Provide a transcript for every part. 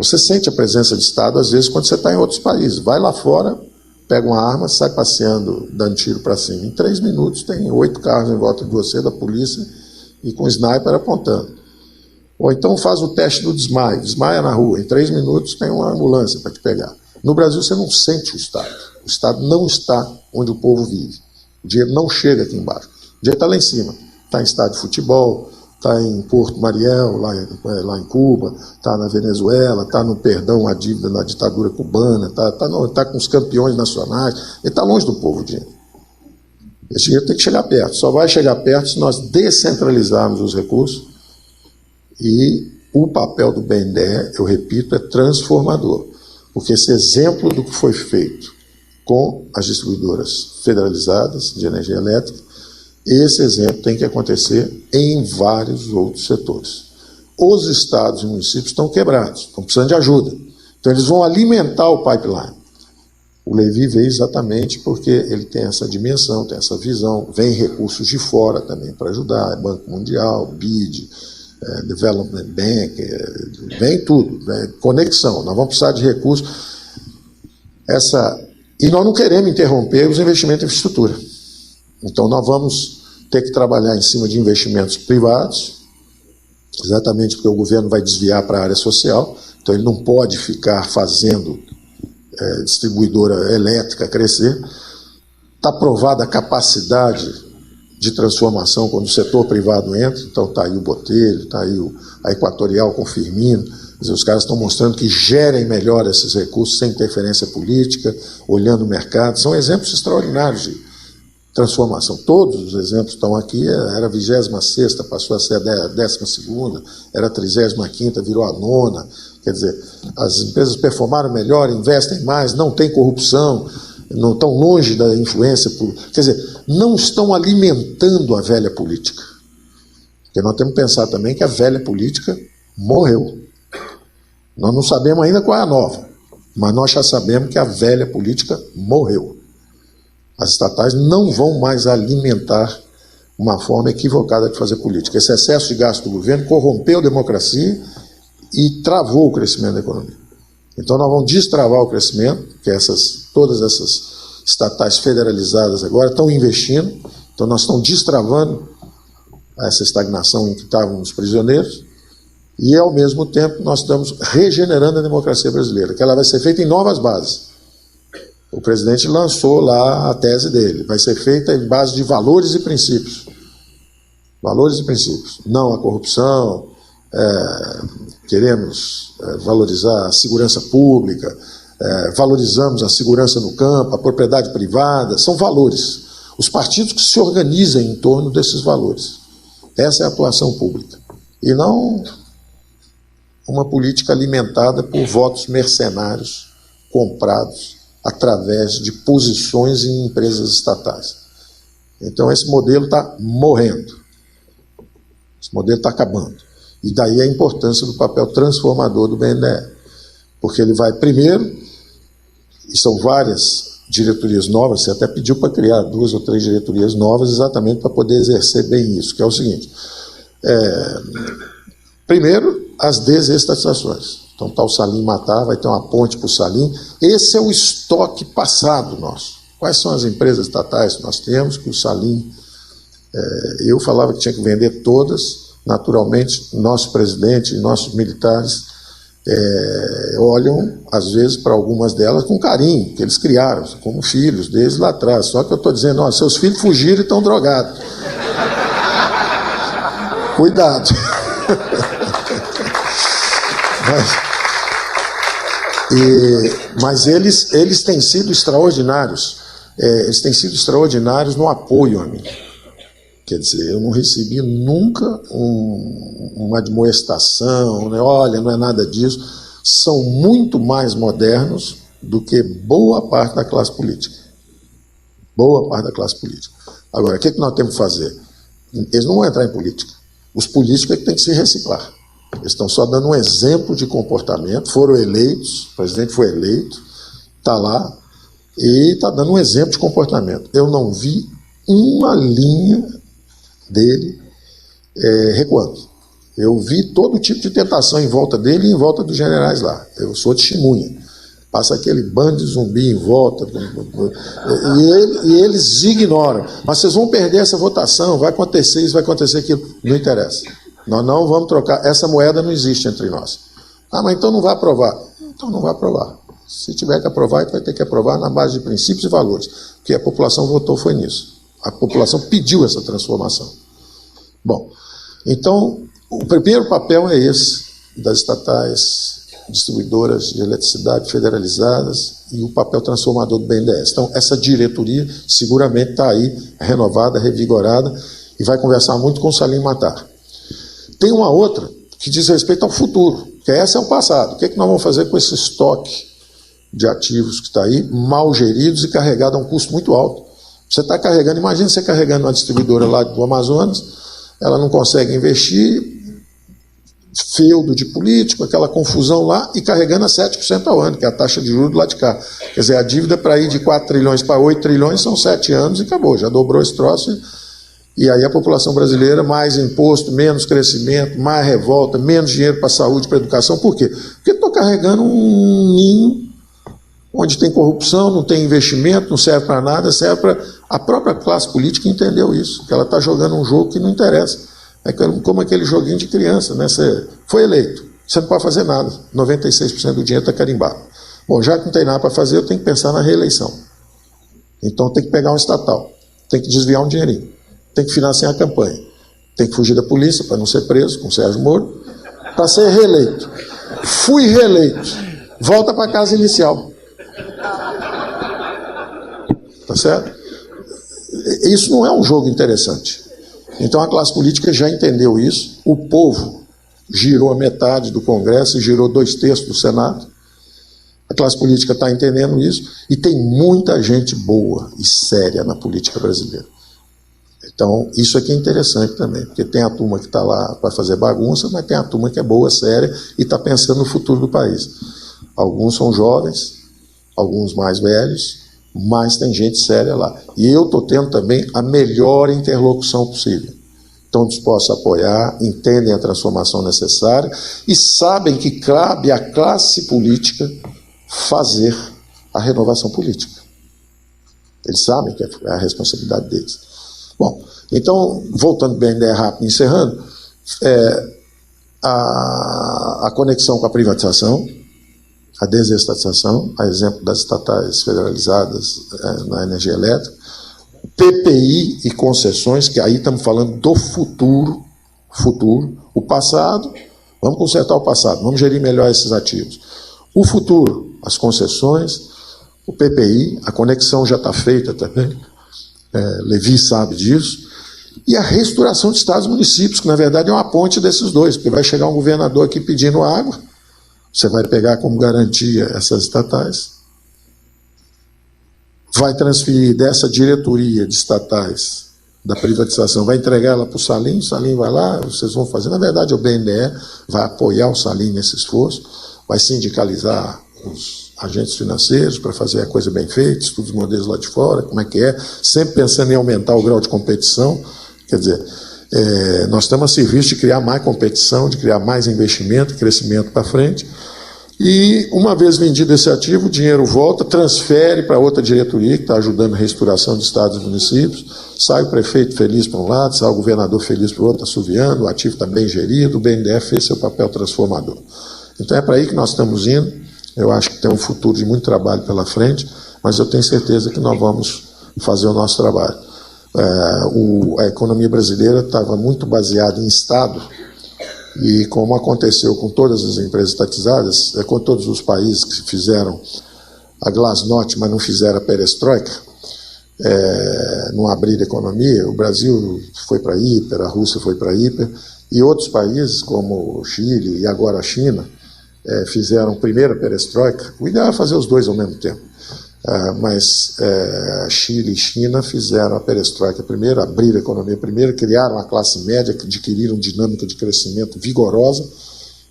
Você sente a presença de Estado, às vezes, quando você está em outros países. Vai lá fora, pega uma arma, sai passeando, dando tiro para cima. Em 3 minutos tem 8 carros em volta de você, da polícia, e com sniper apontando. Ou então faz o teste do desmaio, desmaia na rua, em 3 minutos tem uma ambulância para te pegar. No Brasil você não sente o Estado. O Estado não está onde o povo vive. O dinheiro não chega aqui embaixo. O dinheiro está lá em cima. Está em estádio de futebol, está em Porto Mariel, lá em Cuba, está na Venezuela, está no perdão à dívida na ditadura cubana, está com os campeões nacionais. Ele está longe do povo o dinheiro. Esse dinheiro tem que chegar perto. Só vai chegar perto se nós descentralizarmos os recursos. E o papel do BNDE, eu repito, é transformador. Porque esse exemplo do que foi feito com as distribuidoras federalizadas de energia elétrica, esse exemplo tem que acontecer em vários outros setores. Os estados e municípios estão quebrados, estão precisando de ajuda. Então eles vão alimentar o pipeline. O Levi veio exatamente porque ele tem essa dimensão, tem essa visão, vem recursos de fora também para ajudar, Banco Mundial, BID, Development Bank, vem tudo, conexão, nós vamos precisar de recursos. E nós não queremos interromper os investimentos em infraestrutura. Então nós vamos ter que trabalhar em cima de investimentos privados, exatamente porque o governo vai desviar para a área social, então ele não pode ficar fazendo distribuidora elétrica crescer. Está provada a capacidade de transformação quando o setor privado entra, então está aí o Botelho, está aí a Equatorial com Firmino, os caras estão mostrando que gerem melhor esses recursos sem interferência política, olhando o mercado, são exemplos extraordinários de transformação. Todos os exemplos estão aqui, era a 26ª, passou a ser a 12ª, era a 35ª, virou a 9ª, quer dizer, as empresas performaram melhor, investem mais, não tem corrupção, não estão longe da influência, quer dizer, não estão alimentando a velha política. Porque nós temos que pensar também que a velha política morreu. Nós não sabemos ainda qual é a nova, mas nós já sabemos que a velha política morreu. As estatais não vão mais alimentar uma forma equivocada de fazer política. Esse excesso de gasto do governo corrompeu a democracia e travou o crescimento da economia. Então nós vamos destravar o crescimento, que todas essas estatais federalizadas agora estão investindo, então nós estamos destravando essa estagnação em que estávamos prisioneiros e, ao mesmo tempo, nós estamos regenerando a democracia brasileira, que ela vai ser feita em novas bases. O presidente lançou lá a tese dele, vai ser feita em base de valores e princípios. Valores e princípios. Não a corrupção, queremos valorizar a segurança pública, valorizamos a segurança no campo, a propriedade privada, são valores. Os partidos que se organizam em torno desses valores. Essa é a atuação pública. E não uma política alimentada por votos mercenários comprados através de posições em empresas estatais. Então esse modelo está morrendo. Esse modelo está acabando. E daí a importância do papel transformador do BNDE. Porque ele vai, primeiro, e são várias diretorias novas, você até pediu para criar 2 ou 3 diretorias novas exatamente para poder exercer bem isso, que é o seguinte. Primeiro, as desestatizações. Então está o Salim Matar, vai ter uma ponte para o Salim. Esse é o estoque passado nosso. Quais são as empresas estatais que nós temos, que o Salim... eu falava que tinha que vender todas. Naturalmente, nosso presidente e nossos militares olham, às vezes, para algumas delas com carinho, que eles criaram, como filhos deles lá atrás. Só que eu estou dizendo, ó, seus filhos fugiram e estão drogados. Cuidado. Mas eles têm sido extraordinários. Eles têm sido extraordinários no apoio a mim. Quer dizer, eu não recebi nunca uma admoestação, né? Olha, não é nada disso. São muito mais modernos do que boa parte da classe política. Boa parte da classe política. Agora, o que nós temos que fazer? Eles não vão entrar em política. Os políticos é que têm que se reciclar. Eles estão só dando um exemplo de comportamento, foram eleitos, o presidente foi eleito, está lá, e está dando um exemplo de comportamento. Eu não vi uma linha dele recuando. Eu vi todo tipo de tentação em volta dele e em volta dos generais lá. Eu sou testemunha. Passa aquele bando de zumbi em volta, e eles ignoram. Mas vocês vão perder essa votação, vai acontecer isso, vai acontecer aquilo. Não interessa. Nós não vamos trocar. Essa moeda não existe entre nós. Ah, mas então não vai aprovar. Então não vai aprovar. Se tiver que aprovar, vai ter que aprovar na base de princípios e valores. O que a população votou foi nisso. A população pediu essa transformação. Bom, então, o primeiro papel é esse, das estatais distribuidoras de eletricidade federalizadas e o papel transformador do BNDES. Então, essa diretoria seguramente está aí, renovada, revigorada, e vai conversar muito com o Salim Matar. Tem uma outra que diz respeito ao futuro, que essa é o passado. O que é que nós vamos fazer com esse estoque de ativos que está aí, mal geridos e carregado a um custo muito alto? Você está carregando, imagina você carregando uma distribuidora lá do Amazonas, ela não consegue investir, feudo de político, aquela confusão lá, e carregando a 7% ao ano, que é a taxa de juros do lado de cá. Quer dizer, a dívida para ir de 4 trilhões para 8 trilhões são 7 anos e acabou, já dobrou esse troço. E aí a população brasileira, mais imposto, menos crescimento, mais revolta, menos dinheiro para a saúde, para a educação. Por quê? Porque estou carregando um ninho onde tem corrupção, não tem investimento, não serve para nada, serve para... A própria classe política entendeu isso, que ela está jogando um jogo que não interessa. É como aquele joguinho de criança, né? Você foi eleito, você não pode fazer nada, 96% do dinheiro está carimbado. Bom, já que não tem nada para fazer, eu tenho que pensar na reeleição. Então tem que pegar um estatal, tem que desviar um dinheirinho, tem que financiar a campanha, tem que fugir da polícia para não ser preso, com o Sérgio Moro, para ser reeleito. Fui reeleito, volta para a casa inicial. Tá certo? Isso não é um jogo interessante. Então a classe política já entendeu isso, o povo girou a metade do Congresso e girou 2/3 do Senado. A classe política está entendendo isso e tem muita gente boa e séria na política brasileira. Então isso aqui é interessante também, porque tem a turma que está lá para fazer bagunça, mas tem a turma que é boa, séria e está pensando no futuro do país. Alguns são jovens, alguns mais velhos, mas tem gente séria lá. E eu estou tendo também a melhor interlocução possível. Estão dispostos a apoiar, entendem a transformação necessária e sabem que cabe à classe política fazer a renovação política. Eles sabem que é a responsabilidade deles. Bom, então, voltando bem rápido, encerrando, a conexão com a privatização, a desestatização, a exemplo das estatais federalizadas na energia elétrica, PPI e concessões, que aí estamos falando do futuro, o passado, vamos consertar o passado, vamos gerir melhor esses ativos. O futuro, as concessões, o PPI, a conexão já está feita também, Levi sabe disso, e a reestruturação de estados e municípios, que na verdade é uma ponte desses dois, porque vai chegar um governador aqui pedindo água, você vai pegar como garantia essas estatais, vai transferir dessa diretoria de estatais da privatização, vai entregar ela para o Salim vai lá, vocês vão fazer. Na verdade, o BNDE vai apoiar o Salim nesse esforço, vai sindicalizar os agentes financeiros para fazer a coisa bem feita, estudos modelos lá de fora, como é que é, sempre pensando em aumentar o grau de competição. Quer dizer, nós estamos a serviço de criar mais competição, de criar mais investimento, crescimento para frente. E, uma vez vendido esse ativo, o dinheiro volta, transfere para outra diretoria que está ajudando a reestruturação de estados e municípios, sai o prefeito feliz para um lado, sai o governador feliz para o outro, assoviando, o ativo está bem gerido, o BNDES fez seu papel transformador. Então é para aí que nós estamos indo. Eu acho que tem um futuro de muito trabalho pela frente, mas eu tenho certeza que nós vamos fazer o nosso trabalho. A economia brasileira estava muito baseada em Estado, e como aconteceu com todas as empresas estatizadas, com todos os países que fizeram a glasnost, mas não fizeram a perestroika, não abriram a economia, o Brasil foi para a hiper, a Rússia foi para a hiper, e outros países, como o Chile e agora a China, fizeram primeiro a perestroika. O ideal é fazer os dois ao mesmo tempo. Mas Chile e China fizeram a perestroika primeiro, abriram a economia primeiro, criaram a classe média, que adquiriram dinâmica de crescimento vigorosa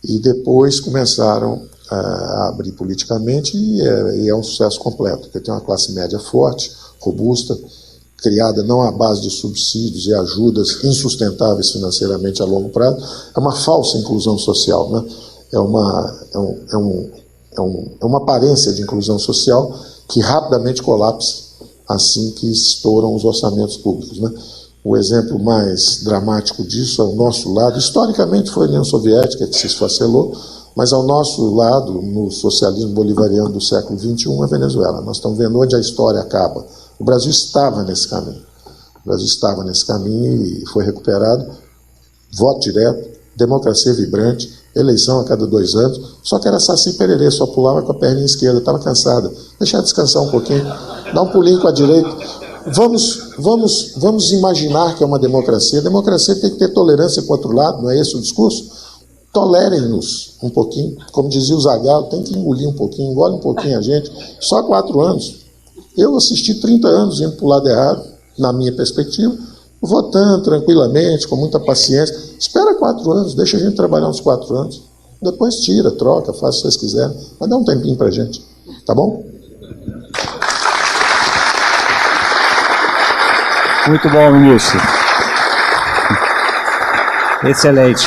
e depois começaram a abrir politicamente e é um sucesso completo, porque tem uma classe média forte, robusta, criada não à base de subsídios e ajudas insustentáveis financeiramente a longo prazo, é uma falsa inclusão social, né? É uma aparência de inclusão social que rapidamente colapsa assim que estouram os orçamentos públicos, né? O exemplo mais dramático disso, ao nosso lado, historicamente foi a União Soviética, que se esfacelou, mas ao nosso lado, no socialismo bolivariano do século XXI, a Venezuela. Nós estamos vendo onde a história acaba. O Brasil estava nesse caminho. O Brasil estava nesse caminho e foi recuperado. Voto direto, democracia vibrante, eleição a cada 2 anos. Só que era Saci Pererê, só pulava com a perninha esquerda, estava cansada. Deixar descansar um pouquinho, dá um pulinho com a direita. Vamos imaginar que é uma democracia. A democracia tem que ter tolerância com o outro lado, não é esse o discurso? Tolerem-nos um pouquinho. Como dizia o Zagallo, tem que engolir um pouquinho, engole um pouquinho a gente. Só 4 anos. Eu assisti 30 anos indo para o lado errado, na minha perspectiva, votando tranquilamente, com muita paciência. Espera 4 anos, deixa a gente trabalhar uns 4 anos. Depois tira, troca, faz o que vocês quiserem. Mas dá um tempinho para a gente. Tá bom? Muito bom, ministro. Excelente.